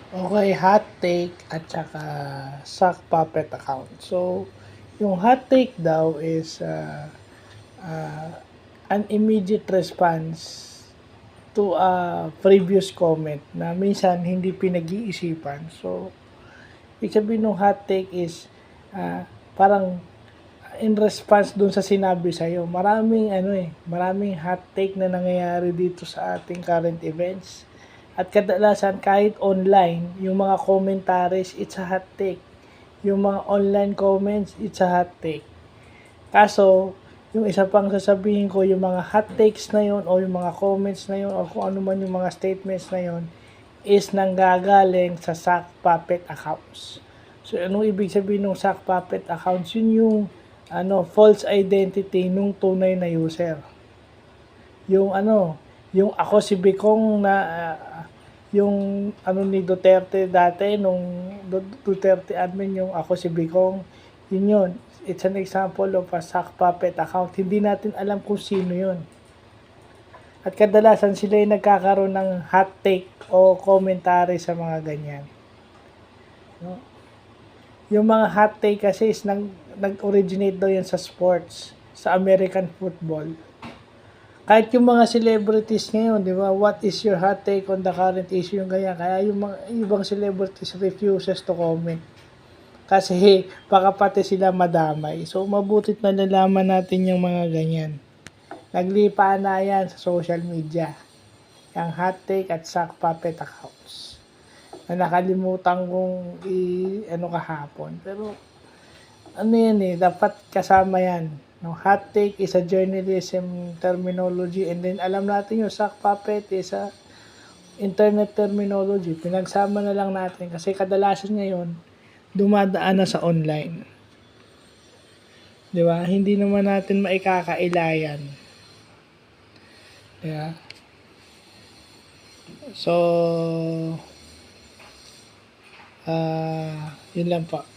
Okay, hot take at saka sock puppet account. So, yung hot take daw is uh, an immediate response to a previous comment na minsan hindi pinag-iisipan. So, ibig sabihin ng hot take is parang in response dun sa sinabi sa'yo. Maraming hot take na nangyayari dito sa ating current events. At kadalasan kahit online, yung mga commentaries, it's a hot take. Yung mga online comments, it's a hot take. Kaso, yung isa pang sasabihin ko, yung mga hot takes na yon o yung mga comments na yon o kung ano man yung mga statements na yon is nanggagaling sa sock puppet accounts. So, anong ibig sabihin ng sock puppet accounts? Yun yung false identity nung tunay na user. Yung yung ako si Bicong na yung ni Duterte dati nung Duterte admin yung ako si Bicong, yun. It's an example of a sock puppet account. Hindi natin alam kung sino yun. At kadalasan sila yung nagkakaroon ng hot take o commentary sa mga ganyan. No? Yung mga hot take kasi is nag-originate daw yan sa sports, sa American football. Kahit yung mga celebrities ngayon, di ba, what is your hot take on the current issue, yung ganyan. Kaya yung mga ibang celebrities refuses to comment. Kasi baka pati sila madamay. So, mabutit na nalaman natin yung mga ganyan. Naglipa na yan sa social media. Yung hot take at sock puppet accounts. Na nakalimutan kong kahapon. Pero, dapat kasama yan. No, hot take is a journalism terminology and then alam natin yung sock puppet is a internet terminology. Pinagsama na lang natin kasi kadalasan ngayon dumadaan na sa online. Di ba? Hindi naman natin maikakailayan. Yeah. So, yun lang po.